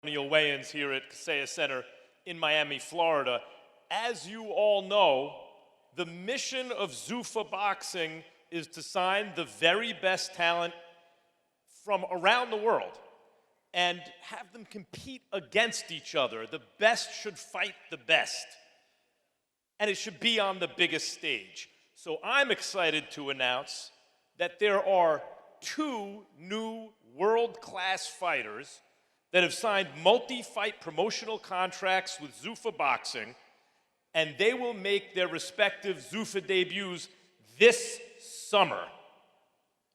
weigh-ins here at Kaseya Center in Miami, Florida. As you all know, the mission of Zuffa Boxing is to sign the very best talent from around the world and have them compete against each other. The best should fight the best, and it should be on the biggest stage. So I'm excited to announce that there are two new world-class fighters that have signed multi-fight promotional contracts with Zuffa Boxing, and they will make their respective Zuffa debuts this summer.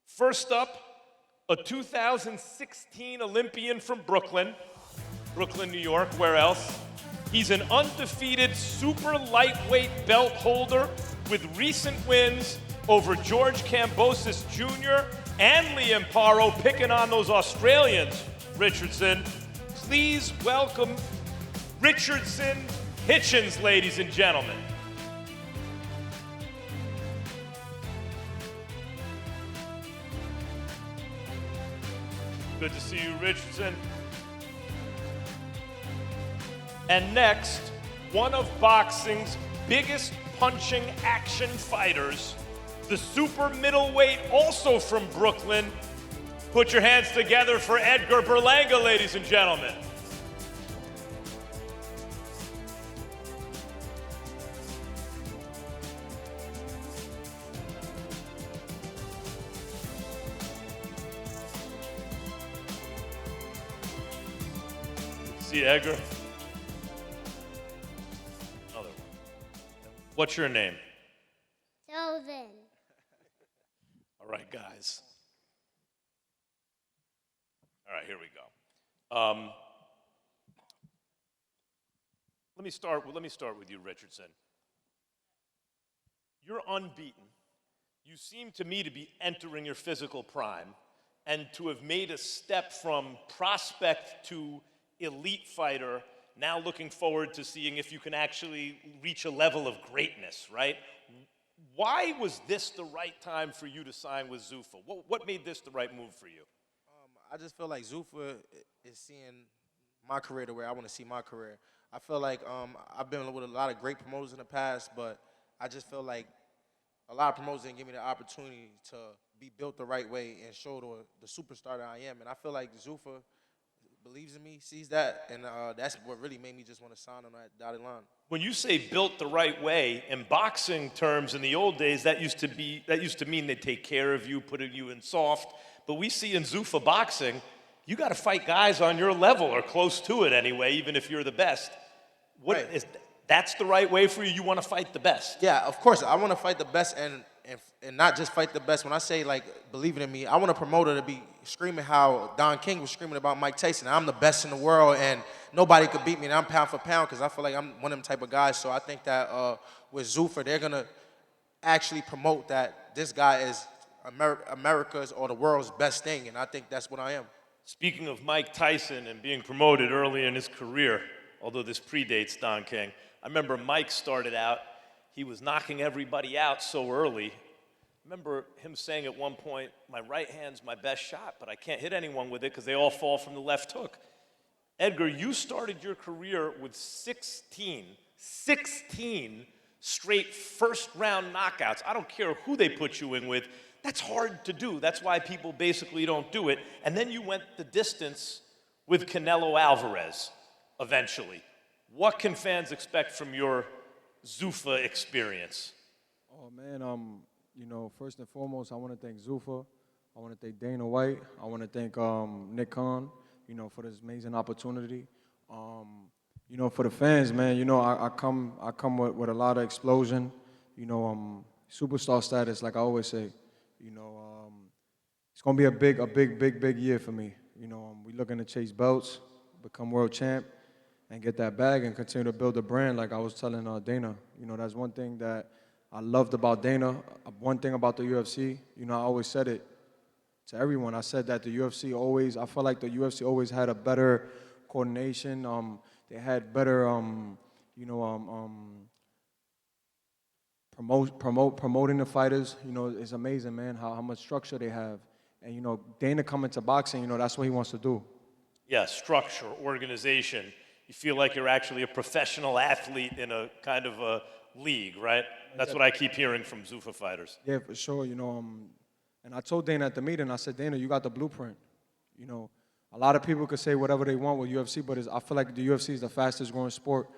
First up, a 2016 Olympian from Brooklyn, New York, where else? He's an undefeated super lightweight belt holder with recent wins over George Kambosos Jr. and Liam Paro, picking on those Australians, Richardson. Please welcome Richardson Hitchins, ladies and gentlemen. Good to see you, Richardson. And next, one of boxing's biggest punching action fighters, the super middleweight, also from Brooklyn. Put your hands together for Edgar Berlanga, ladies and gentlemen. See Edgar? Another one. What's your name? Kelvin. All right, guys. All right, here we go. Let me start with you, Richardson. You're unbeaten. You seem to me to be entering your physical prime and to have made a step from prospect to elite fighter, now looking forward to seeing if you can actually reach a level of greatness, right? Why was this the right time for you to sign with Zuffa? What made this the right move for you? I just feel like Zuffa is seeing my career the way I want to see my career. I feel like I've been with a lot of great promoters in the past, but I just feel like a lot of promoters didn't give me the opportunity to be built the right way and show the superstar that I am. And I feel like Zuffa believes in me, sees that, and that's what really made me just want to sign on that dotted line. When you say built the right way, in boxing terms in the old days, that used to mean they take care of you, putting you in soft. But we see in Zuffa Boxing, you got to fight guys on your level or close to it anyway, even if you're the best. That's the right way for you? You want to fight the best? Yeah, of course. I want to fight the best and not just fight the best. When I say, like, believing in me, I want a promoter to be screaming how Don King was screaming about Mike Tyson. I'm the best in the world, and nobody could beat me, and I'm pound for pound because I feel like I'm one of them type of guys. So I think that with Zuffa, they're going to actually promote that this guy is America's or the world's best thing, and I think that's what I am. Speaking of Mike Tyson and being promoted early in his career, although this predates Don King, I remember Mike started out, he was knocking everybody out so early. I remember him saying at one point, my right hand's my best shot, but I can't hit anyone with it because they all fall from the left hook. Edgar, you started your career with 16 straight first-round knockouts. I don't care who they put you in with. That's hard to do. That's why people basically don't do it. And then you went the distance with Canelo Alvarez eventually. What can fans expect from your Zuffa experience? Oh, man, first and foremost, I want to thank Zuffa. I want to thank Dana White. I want to thank Nick Khan, for this amazing opportunity. For the fans, man, I come with a lot of explosion. Superstar status, like I always say. It's gonna be a big year for me. We looking to chase belts, become world champ, and get that bag and continue to build a brand. Like I was telling Dana, that's one thing that I loved about Dana. One thing about the UFC, I always said it to everyone. I said that the UFC I felt like the UFC always had a better coordination. They had better, promoting the fighters. It's amazing, man, how much structure they have. And, Dana coming to boxing, that's what he wants to do. Yeah, structure, organization. You feel like you're actually a professional athlete in a kind of a league, right? That's what I keep hearing from Zuffa fighters. Yeah, for sure. And I told Dana at the meeting, I said, Dana, you got the blueprint. A lot of people could say whatever they want with UFC, but I feel like the UFC is the fastest growing sport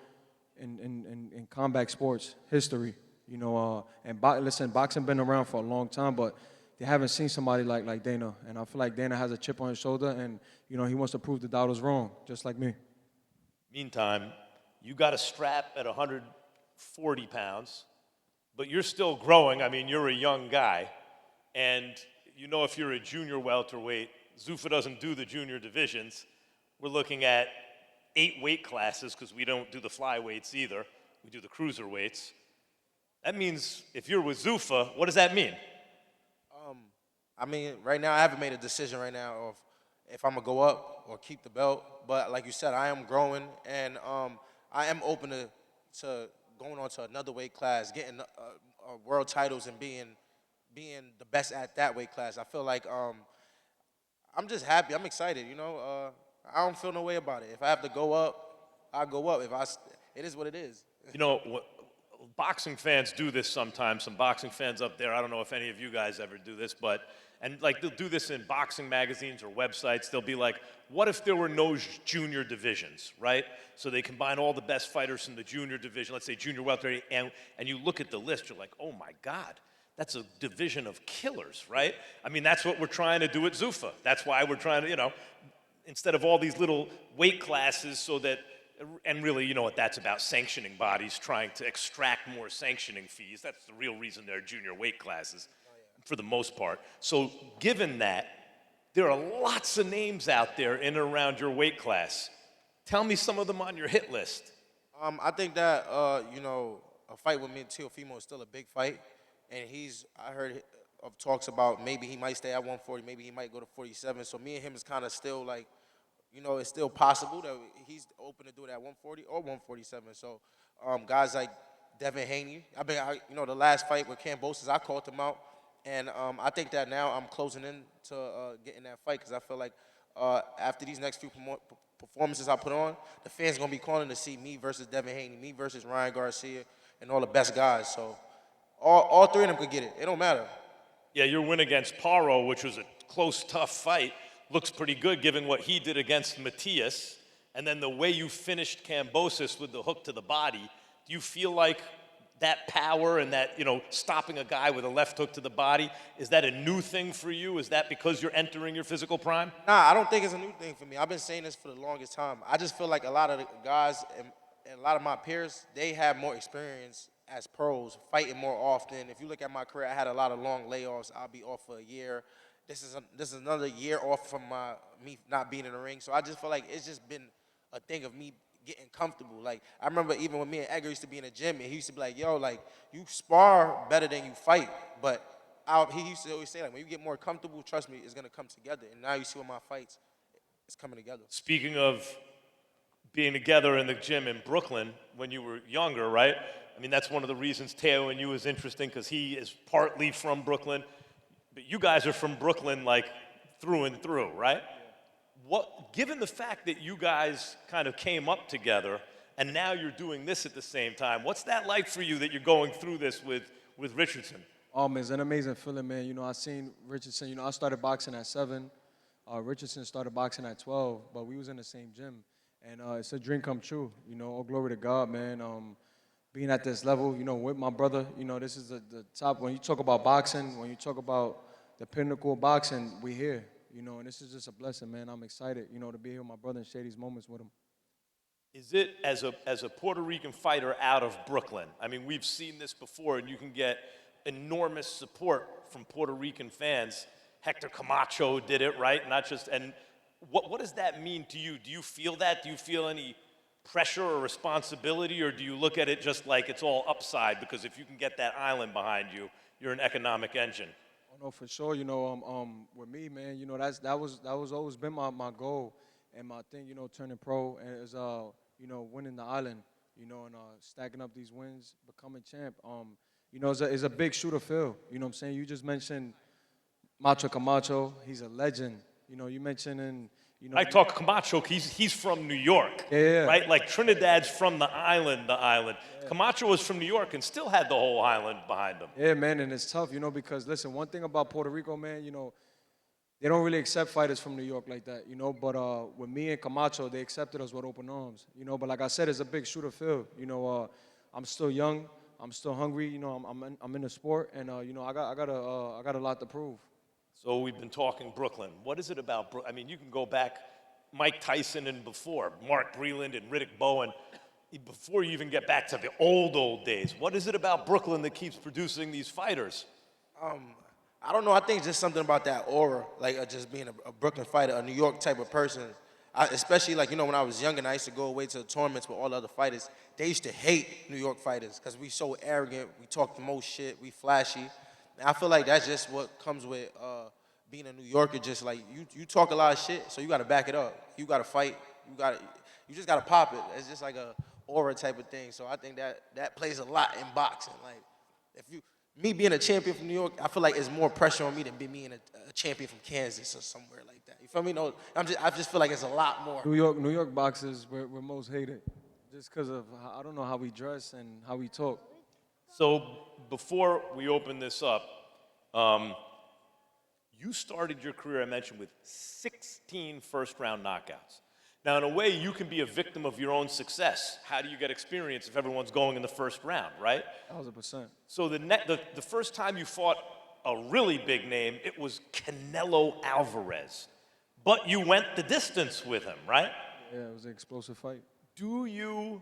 in combat sports history. Listen, boxing been around for a long time, but they haven't seen somebody like Dana. And I feel like Dana has a chip on his shoulder, and he wants to prove the doubters wrong, just like me. Meantime, you got a strap at 140 pounds, but you're still growing. I mean, you're a young guy. And if you're a junior welterweight, Zuffa doesn't do the junior divisions. We're looking at 8 weight classes because we don't do the flyweights either. We do the cruiserweights. That means if you're with Zuffa, what does that mean? I mean, right now I haven't made a decision right now of if I'm gonna go up or keep the belt. But like you said, I am growing, and I am open to going on to another weight class, getting world titles, and being the best at that weight class. I feel like I'm just happy. I'm excited. I don't feel no way about it. If I have to go up, I'll go up. It is what it is. Boxing fans do this sometimes. Some boxing fans up there, I don't know if any of you guys ever do this, they'll do this in boxing magazines or websites. They'll be like, what if there were no junior divisions, right? So they combine all the best fighters in the junior division, let's say junior welterweight, and you look at the list, you're like, oh my God, that's a division of killers, right? I mean, that's what we're trying to do at Zuffa. That's why we're trying to, instead of all these little weight classes so that, and really, you know what that's about, sanctioning bodies trying to extract more sanctioning fees. That's the real reason they're junior weight classes, for the most part. So given that, there are lots of names out there in and around your weight class. Tell me some of them on your hit list. I think that, a fight with me and Teofimo is still a big fight. And I heard of talks about maybe he might stay at 140, maybe he might go to 47. So me and him is kind of still like, it's still possible that he's open to do it at 140 or 147. So guys like Devin Haney, the last fight with Kambosos, I called him out. And I think that now I'm closing in to getting that fight because I feel like after these next few performances I put on, the fans going to be calling to see me versus Devin Haney, me versus Ryan Garcia, and all the best guys. So all three of them could get it. It don't matter. Yeah, your win against Paro, which was a close, tough fight, looks pretty good given what he did against Matias. And then the way you finished Kambosos with the hook to the body, do you feel like that power and that, stopping a guy with a left hook to the body, is that a new thing for you? Is that because you're entering your physical prime? Nah, I don't think it's a new thing for me. I've been saying this for the longest time. I just feel like a lot of the guys and a lot of my peers, they have more experience as pros, fighting more often. If you look at my career, I had a lot of long layoffs. I'll be off for a year. This is another year off from me not being in the ring. So I just feel like it's just been a thing of me getting comfortable. Like, I remember even when me and Edgar used to be in the gym, and he used to be like, yo, like, you spar better than you fight. But he used to always say, like, when you get more comfortable, trust me, it's going to come together. And now you see with my fights, it's coming together. Speaking of being together in the gym in Brooklyn when you were younger, right? I mean, that's one of the reasons Teo and you is interesting, because he is partly from Brooklyn. But you guys are from Brooklyn, like, through and through, right? Given the fact that you guys kind of came up together and now you're doing this at the same time, what's that like for you that you're going through this with Richardson? Man, it's an amazing feeling, man. I seen Richardson, I started boxing at 7. Richardson started boxing at 12, but we was in the same gym. And it's a dream come true, all glory to God, man. Being at this level, with my brother, this is the top. When you talk about boxing, when you talk about the pinnacle of boxing, we here. And this is just a blessing, man. I'm excited, to be here with my brother and share these moments with him. Is it, as a Puerto Rican fighter out of Brooklyn, I mean, we've seen this before, and you can get enormous support from Puerto Rican fans. Hector Camacho did it, right? And what does that mean to you? Do you feel that? Do you feel any pressure or responsibility, or do you look at it just like it's all upside? Because if you can get that island behind you, you're an economic engine. No, for sure. With me, man, that was always been my goal and my thing. Turning pro and is winning the island. And stacking up these wins, becoming champ. It's a big shoe to fill. You know what I'm saying? You just mentioned Macho Camacho. He's a legend. You mentioning You know, I talk Camacho, he's from New York, Yeah. right? Like Trinidad's from the island. Camacho was from New York and still had the whole island behind him. yeah, man, and it's tough, you know, because listen, one thing about Puerto Rico, man, you know, they don't really accept fighters from New York like that, you know. But with me and Camacho, they accepted us with open arms, you know. But like I said, it's a big shooter field, you know. I'm still young, I'm still hungry, you know. I'm in the sport, and you know, I got a lot to prove. So we've been talking Brooklyn. What is it about Brooklyn? I mean, you can go back Mike Tyson and before, Mark Breland and Riddick Bowen, before you even get back to the old days. What is it about Brooklyn that keeps producing these fighters? I don't know. I think it's just something about that aura, like just being a Brooklyn fighter, a New York type of person. Especially like, you know, when I was younger and I used to go away to the tournaments with all the other fighters, they used to hate New York fighters because we so arrogant, we talk the most shit, we flashy. And I feel like that's just what comes with being a New Yorker. Just like you talk a lot of shit, so you got to back it up. You got to fight. You just got to pop it. It's just like a aura type of thing. So I think that plays a lot in boxing. Like me being a champion from New York, I feel like it's more pressure on me than being a champion from Kansas or somewhere like that. You feel me? No, I just feel like it's a lot more. New York boxers we're most hated, just because of I don't know how we dress and how we talk. So before we open this up, you started your career, I mentioned, with 16 first-round knockouts. Now, in a way, you can be a victim of your own success. How do you get experience if everyone's going in the first round, right? 1,000%. So the first time you fought a really big name, it was Canelo Alvarez. But you went the distance with him, right? Yeah, it was an explosive fight. Do you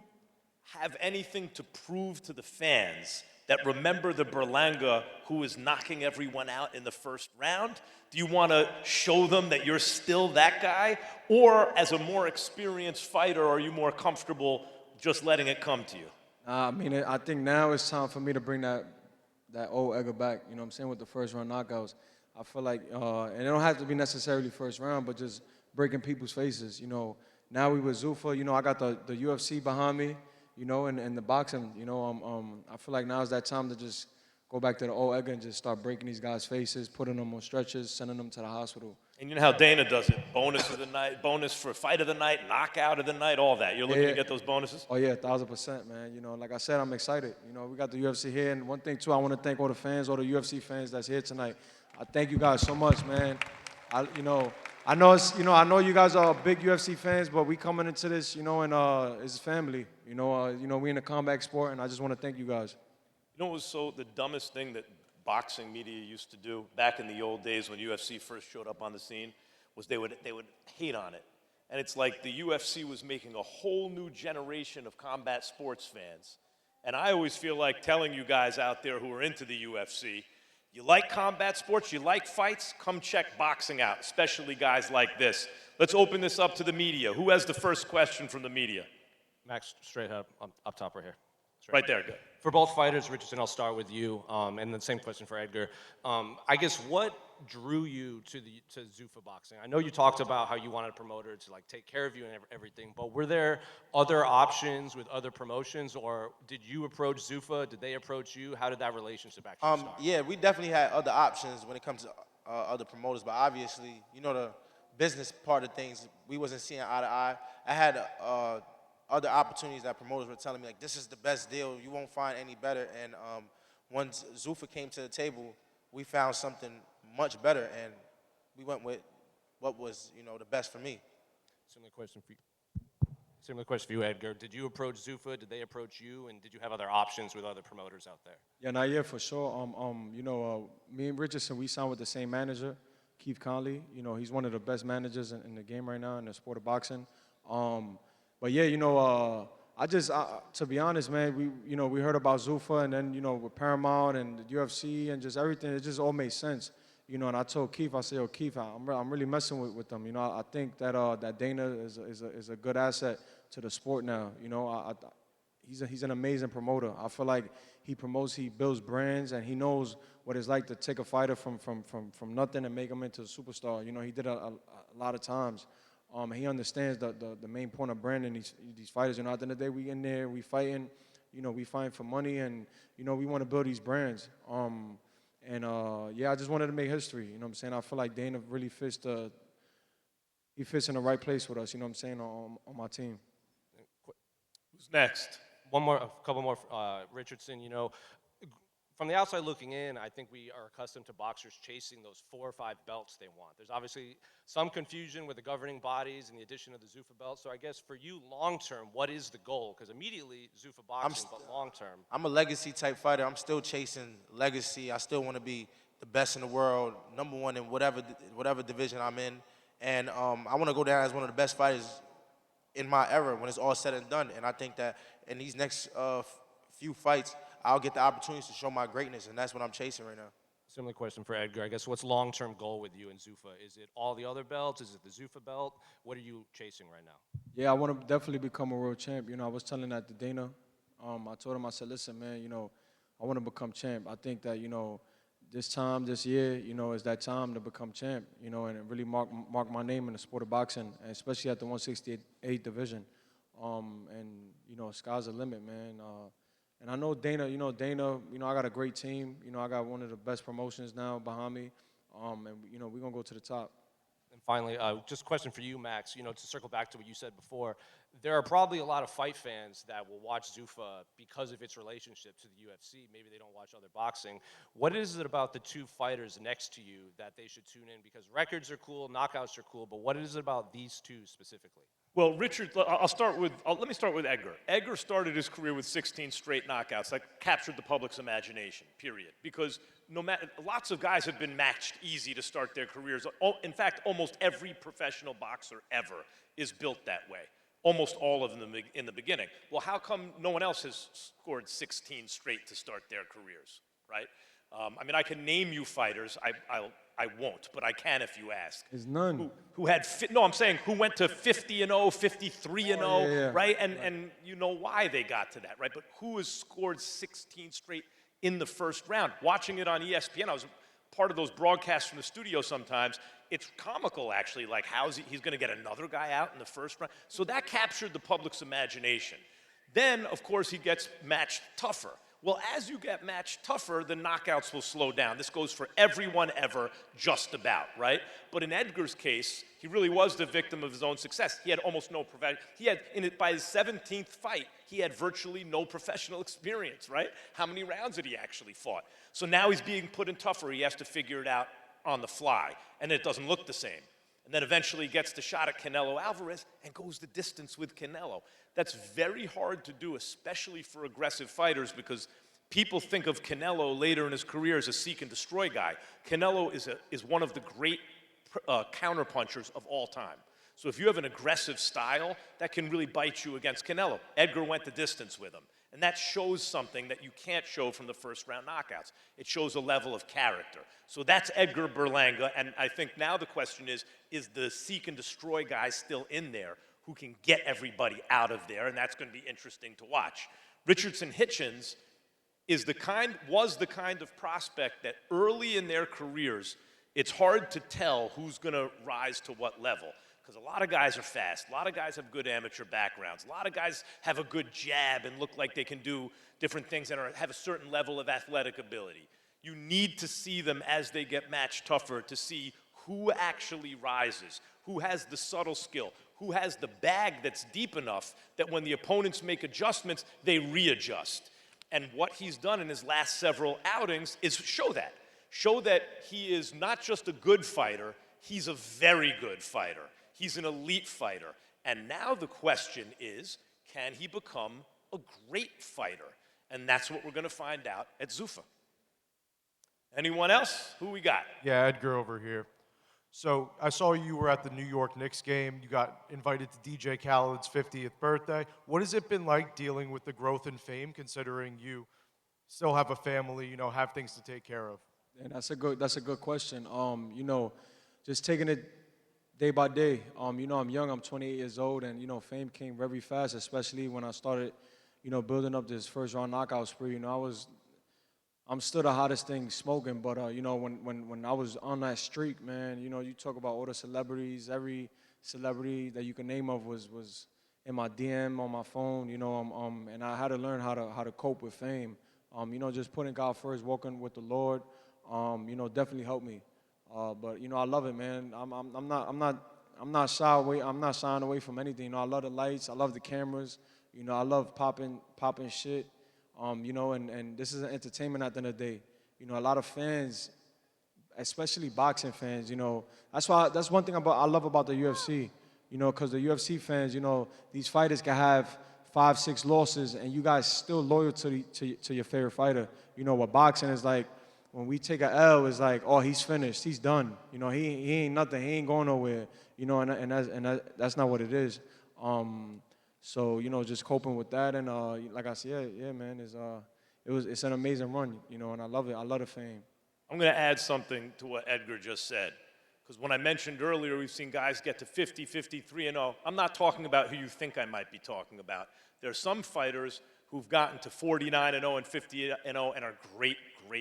have anything to prove to the fans that remember the Berlanga who is knocking everyone out in the first round? Do you want to show them that you're still that guy? Or as a more experienced fighter, are you more comfortable just letting it come to you? I mean, I think now it's time for me to bring that old Edgar back, you know what I'm saying, with the first round knockouts. I feel like, and it don't have to be necessarily first round, but just breaking people's faces, you know. Now we with Zuffa, you know, I got the UFC behind me, you know, and the boxing, you know, I feel like now is that time to just go back to the old Edgar and just start breaking these guys' faces, putting them on stretchers, sending them to the hospital. And you know how Dana does it. Bonus of the night, bonus for fight of the night, knockout of the night, all that. You're looking to get those bonuses? Oh, yeah, 1,000%, man. You know, like I said, I'm excited. You know, we got the UFC here. And one thing, too, I want to thank all the fans, all the UFC fans that's here tonight. I thank you guys so much, man. I know you guys are big UFC fans, but we coming into this, you know, and it's family. You know, we in a combat sport, and I just want to thank you guys. You know what was the dumbest thing that boxing media used to do back in the old days when UFC first showed up on the scene was they would hate on it. And it's like the UFC was making a whole new generation of combat sports fans. And I always feel like telling you guys out there who are into the UFC, you like combat sports, you like fights, come check boxing out, especially guys like this. Let's open this up to the media. Who has the first question from the media? Max, straight up top right here. Right there, good. For both fighters, Richardson, I'll start with you, and the same question for Edgar. I guess what drew you to Zuffa Boxing? I know you talked about how you wanted a promoter to like take care of you and everything, but were there other options with other promotions, or did you approach Zuffa? Did they approach you? How did that relationship actually start? Yeah, we definitely had other options when it comes to other promoters, but obviously, you know, the business part of things, we wasn't seeing eye to eye. I had other opportunities that promoters were telling me, like, this is the best deal, you won't find any better. And once Zuffa came to the table, we found something much better, and we went with what was, you know, the best for me. Similar question for you, Edgar. Did you approach Zuffa? Did they approach you? And did you have other options with other promoters out there? Yeah, not yet, for sure. You know, me and Richardson, we signed with the same manager, Keith Conley. You know, he's one of the best managers in the game right now in the sport of boxing. But yeah, you know, to be honest, man, we heard about Zuffa, and then, you know, with Paramount and the UFC and just everything, it just all made sense. You know, and I told Keith, I said, yo, Keith, I'm really messing with them. You know, I think that Dana is a good asset to the sport now. You know, he's an amazing promoter. I feel like he builds brands, and he knows what it's like to take a fighter from nothing and make him into a superstar. You know, he did a lot of times. He understands the main point of branding these fighters. You know, at the end of the day, we in there, we fighting. You know, we fighting for money, and you know, we want to build these brands. Yeah, I just wanted to make history. You know what I'm saying? I feel like Dana really fits the he fits in the right place with us. You know what I'm saying, on my team. Who's next? A couple more. Richardson, from the outside looking in, I think we are accustomed to boxers chasing those 4 or 5 belts they want. There's obviously some confusion with the governing bodies and the addition of the Zuffa belt. So I guess for you, long term, what is the goal? Because immediately Zuffa boxing, but long term. I'm a legacy type fighter. I'm still chasing legacy. I still want to be the best in the world, #1 in whatever division I'm in. And I want to go down as one of the best fighters in my era when it's all said and done. And I think that in these next few fights, I'll get the opportunities to show my greatness, and that's what I'm chasing right now. Similar question for Edgar. I guess what's long-term goal with you and Zuffa? Is it all the other belts? Is it the Zuffa belt? What are you chasing right now? Yeah, I want to definitely become a world champ. I was telling that to Dana. I told him, I said, listen, man, I want to become champ. I think that, this year, is that time to become champ, and really mark my name in the sport of boxing, and especially at the 168 division. Sky's the limit, man. And I know Dana, I got a great team. I got one of the best promotions now behind me. And, we're going to go to the top. And finally, just a question for you, Max, to circle back to what you said before. There are probably a lot of fight fans that will watch Zuffa because of its relationship to the UFC. Maybe they don't watch other boxing. What is it about the 2 fighters next to you that they should tune in? Because records are cool, knockouts are cool, but what is it about these 2 specifically? Well, Richard, let me start with Edgar. Edgar started his career with 16 straight knockouts that captured the public's imagination, period. Because lots of guys have been matched easy to start their careers. In fact, almost every professional boxer ever is built that way. Almost all of them in the beginning. Well, how come no one else has scored 16 straight to start their careers, right? I can name you fighters. I won't, but I can if you ask. There's none. I'm saying who went to 50-0, 53-0, yeah. right? And you know why they got to that, right? But who has scored 16 straight in the first round? Watching it on ESPN, I was part of those broadcasts from the studio sometimes. It's comical, actually, like he's going to get another guy out in the first round. So that captured the public's imagination. Then, of course, he gets matched tougher. Well, as you get matched tougher, the knockouts will slow down. This goes for everyone ever, just about, right? But in Edgar's case, he really was the victim of his own success. He had almost no by his 17th fight, he had virtually no professional experience, right? How many rounds had he actually fought? So now he's being put in tougher. He has to figure it out on the fly, and it doesn't look the same. And then eventually gets the shot at Canelo Alvarez and goes the distance with Canelo. That's very hard to do, especially for aggressive fighters, because people think of Canelo later in his career as a seek and destroy guy. Canelo is one of the great counterpunchers of all time. So if you have an aggressive style, that can really bite you against Canelo. Edgar went the distance with him. And that shows something that you can't show from the first round knockouts. It shows a level of character. So that's Edgar Berlanga, and I think now the question is the seek and destroy guy still in there who can get everybody out of there, and that's going to be interesting to watch. Richardson Hitchins was the kind of prospect that early in their careers, it's hard to tell who's going to rise to what level. Because a lot of guys are fast. A lot of guys have good amateur backgrounds. A lot of guys have a good jab and look like they can do different things and have a certain level of athletic ability. You need to see them as they get matched tougher to see who actually rises, who has the subtle skill, who has the bag that's deep enough that when the opponents make adjustments, they readjust. And what he's done in his last several outings is show that. Show that he is not just a good fighter, he's a very good fighter. He's an elite fighter. And now the question is, can he become a great fighter? And that's what we're going to find out at Zuffa. Anyone else? Who we got? Yeah, Edgar over here. So I saw you were at the New York Knicks game. You got invited to DJ Khaled's 50th birthday. What has it been like dealing with the growth and fame, considering you still have a family, have things to take care of? And that's a good question. Just taking it day by day. I'm young, I'm 28 years old, and, fame came very fast, especially when I started, building up this first round knockout spree. I'm still the hottest thing smoking, but, when I was on that streak, man, you talk about all the celebrities, every celebrity that you can name of was in my DM, on my phone, and I had to learn how to cope with fame. Just putting God first, walking with the Lord, definitely helped me. But I love it, man. I'm I'm not shy away. I'm not shying away from anything. You know, I love the lights. I love the cameras. You know, I love popping shit. You know, and this is an entertainment at the end of the day. You know, a lot of fans, especially boxing fans, you know, that's one thing I love about the UFC. You know, because the UFC fans, you know, these fighters can have 5, 6 losses, and you guys still loyal to your favorite fighter. You know, what boxing is like. When we take a L, it's like, oh, he's finished, he's done. You know, he ain't nothing, he ain't going nowhere. You know, and that's not what it is. So you know, just coping with that, and like I said, yeah, man, it's an amazing run. You know, and I love it. I love the fame. I'm going to add something to what Edgar just said. Because when I mentioned earlier, we've seen guys get to 50, 53 and 0. I'm not talking about who you think I might be talking about. There are some fighters who've gotten to 49 and 0 and 50 and 0 and are great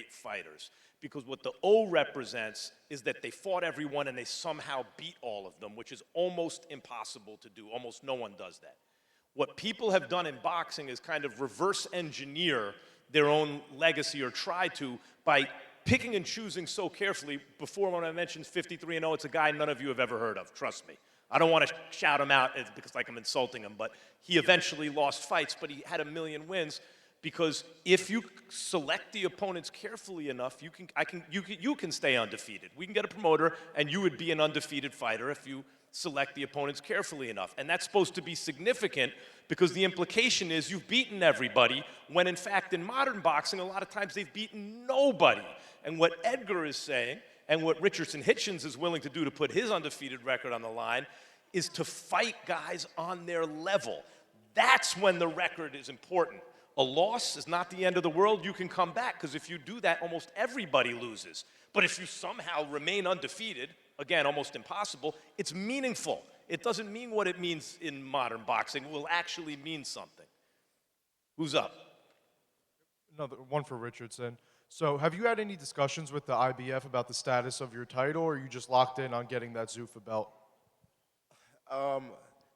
fighters. Because what the O represents is that they fought everyone and they somehow beat all of them, which is almost impossible to do. Almost no one does that. What people have done in boxing is kind of reverse engineer their own legacy, or try to, by picking and choosing so carefully. Before, when I mentioned 53 and 0, it's a guy none of you have ever heard of, trust me. I don't want to shout him out because like I'm insulting him, but he eventually lost fights, but he had 1 million wins. Because if you select the opponents carefully enough, you can stay undefeated. We can get a promoter, and you would be an undefeated fighter if you select the opponents carefully enough. And that's supposed to be significant because the implication is you've beaten everybody, when in fact in modern boxing, a lot of times they've beaten nobody. And what Edgar is saying, and what Richardson Hitchins is willing to do to put his undefeated record on the line, is to fight guys on their level. That's when the record is important. A loss is not the end of the world. You can come back, because if you do that, almost everybody loses. But if you somehow remain undefeated, again, almost impossible, it's meaningful. It doesn't mean what it means in modern boxing. It will actually mean something. Who's up? Another one for Richardson. So have you had any discussions with the IBF about the status of your title, or are you just locked in on getting that Zuffa belt?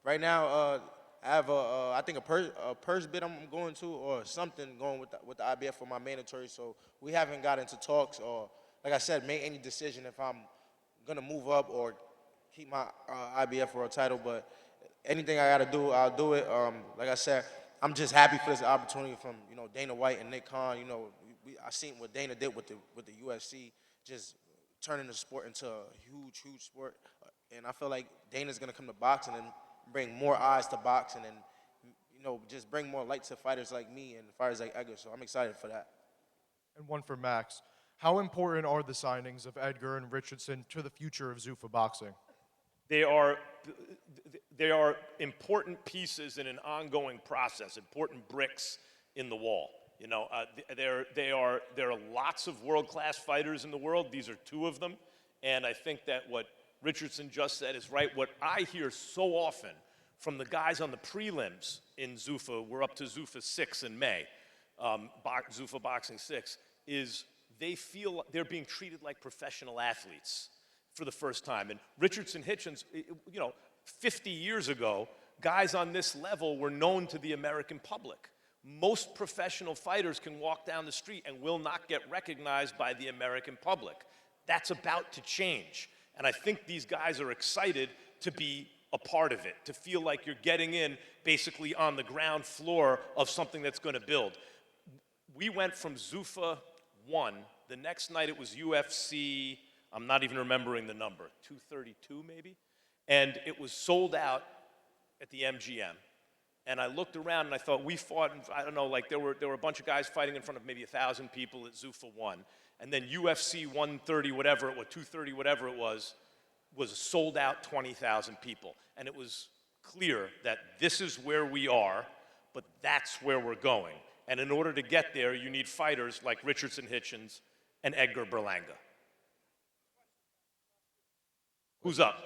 Right now, I have I think a purse bid I'm going to, or something going with the IBF for my mandatory. So we haven't got into talks, or like I said, make any decision if I'm gonna move up or keep my IBF for a title. But anything I gotta do, I'll do it. Like I said, I'm just happy for this opportunity from Dana White and Nick Khan. I seen what Dana did with the UFC, just turning the sport into a huge sport. And I feel like Dana's gonna come to boxing and bring more eyes to boxing, and just bring more light to fighters like me and fighters like Edgar. So I'm excited for that. And one for Max. How important are the signings of Edgar and Richardson to the future of Zuffa boxing? They are important pieces in an ongoing process, important bricks in the wall. There are lots of world-class fighters in the world. These are 2 of them. And I think that what Richardson just said is right. What I hear so often from the guys on the prelims in Zuffa, we're up to Zuffa 6 in May, Zuffa Boxing 6, is they feel they're being treated like professional athletes for the first time. And Richardson Hitchins, 50 years ago, guys on this level were known to the American public. Most professional fighters can walk down the street and will not get recognized by the American public. That's about to change. And I think these guys are excited to be a part of it, to feel like you're getting in basically on the ground floor of something that's going to build. We went from Zuffa 1, the next night it was UFC, I'm not even remembering the number, 232 maybe? And it was sold out at the MGM. And I looked around and I thought, we fought, I don't know, like there were a bunch of guys fighting in front of maybe 1,000 people at Zuffa 1. And then UFC 130, whatever it was, 230, whatever it was sold out 20,000 people. And it was clear that this is where we are, but that's where we're going. And in order to get there, you need fighters like Richardson Hitchins and Edgar Berlanga. Who's up?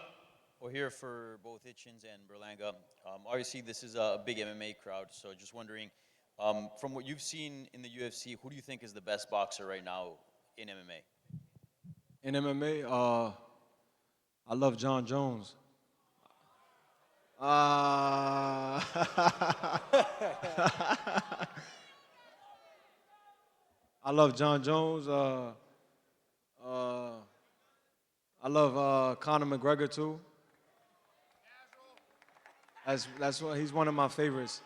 Well, here for both Hitchins and Berlanga. Obviously, this is a big MMA crowd, so just wondering, from what you've seen in the UFC, who do you think is the best boxer right now in MMA? In MMA, I love John Jones. I love John Jones. I love Conor McGregor too. That's what he's one of my favorites.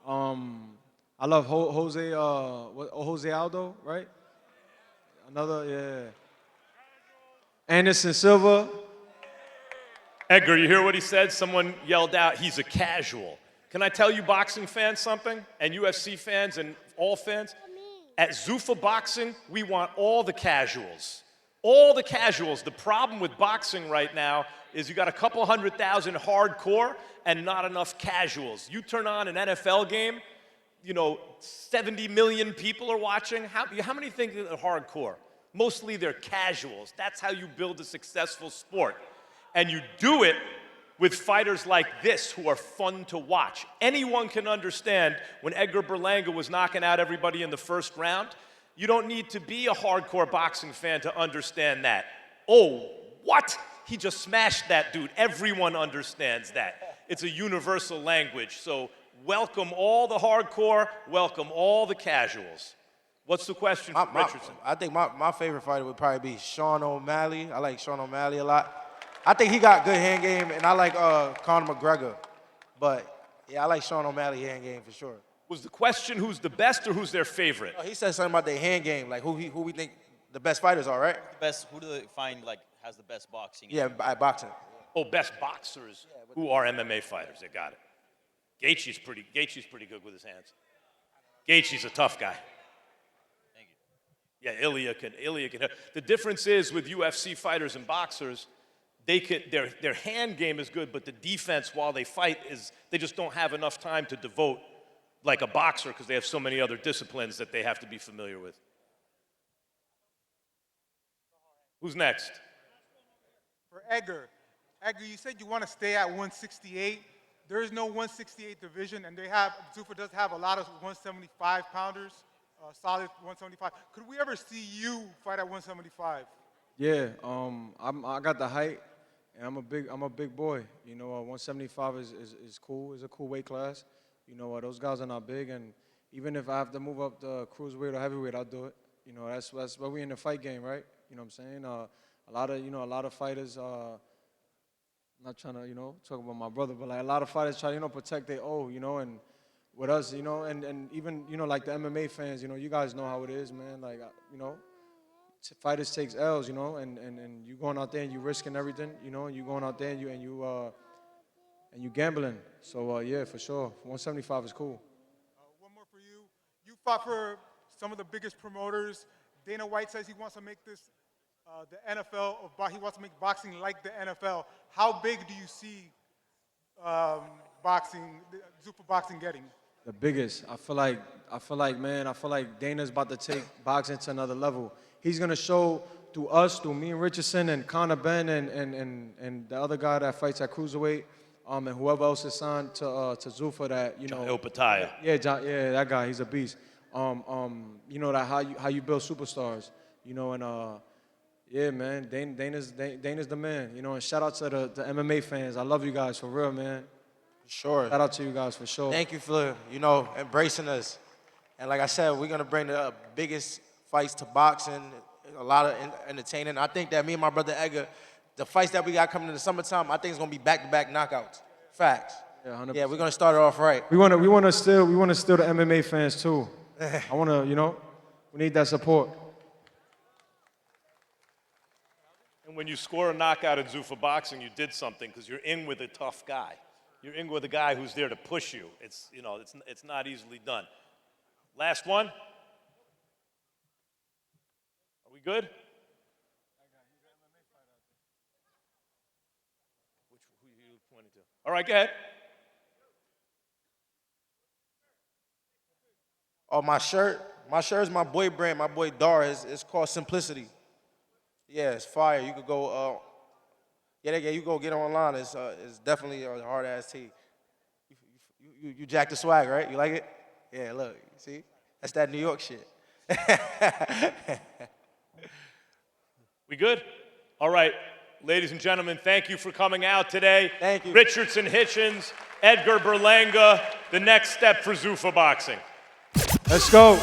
I love Jose Aldo, right? Another, yeah. Anderson Silva. Edgar, you hear what he said? Someone yelled out, he's a casual. Can I tell you boxing fans something? And UFC fans and all fans? At Zuffa Boxing, we want all the casuals. All the casuals. The problem with boxing right now is you got a couple 100,000 hardcore and not enough casuals. You turn on an NFL game, 70 million people are watching. How many think are hardcore? Mostly they're casuals. That's how you build a successful sport. And you do it with fighters like this who are fun to watch. Anyone can understand when Edgar Berlanga was knocking out everybody in the first round. You don't need to be a hardcore boxing fan to understand that. Oh, what? He just smashed that dude. Everyone understands that. It's a universal language. So welcome all the hardcore, welcome all the casuals. What's the question from Richardson? I think my favorite fighter would probably be Sean O'Malley. I like Sean O'Malley a lot. I think he got good hand game, and I like Conor McGregor. But, yeah, I like Sean O'Malley hand game for sure. Was the question who's the best or who's their favorite? He said something about their hand game, like who we think the best fighters are, right? Who do they find has the best boxing? Yeah, at boxing. Oh, best boxers who are MMA fighters. They got it. Gaethje's pretty good with his hands. Gaethje's a tough guy. Thank you. Yeah, Ilya can. The difference is with UFC fighters and boxers, their hand game is good, but the defense while they fight they just don't have enough time to devote like a boxer because they have so many other disciplines that they have to be familiar with. Who's next? For Edgar. Edgar, you said you want to stay at 168. There is no 168 division, and Zuffa does have a lot of 175 pounders, solid 175. Could we ever see you fight at 175? Yeah, I got the height, and I'm a big boy. 175 is cool. It's a cool weight class. Those guys are not big, and even if I have to move up the cruiserweight or heavyweight, I'll do it. That's why we in the fight game, right? You know what I'm saying? A lot of fighters. I'm not trying to talk about my brother, but like a lot of fighters try to protect their and with us, and even like the MMA fans, you guys know how it is, man. Like fighters takes L's, and you going out there and you risking everything, and you going out there and you gambling. So yeah, for sure, 175 is cool. One more for you. You fought for some of the biggest promoters. Dana White says he wants to make this the NFL. He wants to make boxing like the NFL. How big do you see Zuffa boxing getting? The biggest. I feel like Dana's about to take boxing to another level. He's gonna show through me and Richardson and Conor Ben and the other guy that fights at cruiserweight, and whoever else is signed to Zuffa that El Pataya. Yeah, that guy. He's a beast. That how you build superstars. Yeah, man. Dana's the man. And shout out to the MMA fans. I love you guys for real, man. Sure. Shout out to you guys for sure. Thank you for embracing us. And like I said, we're gonna bring the biggest fights to boxing, a lot of entertaining. I think that me and my brother Edgar, the fights that we got coming in the summertime, I think it's gonna be back-to-back knockouts. Facts. Yeah, 100%. Yeah, we're gonna start it off right. We wanna steal the MMA fans too. I wanna, we need that support. And when you score a knockout in Zuffa boxing, you did something because you're in with a tough guy. You're in with a guy who's there to push you. It's not easily done. Last one. Are we good? Who are you pointing to? All right, go ahead. Oh, my shirt is my boy brand, my boy Dar. It's called Simplicity. Yeah, it's fire. You could go, you go get it online. It's definitely a hard ass tee. You jack the swag, right? You like it? Yeah, look, see, that's that New York shit. We good? All right, ladies and gentlemen, thank you for coming out today. Thank you. Richardson Hitchins, Edgar Berlanga, the next step for Zuffa boxing. Let's go.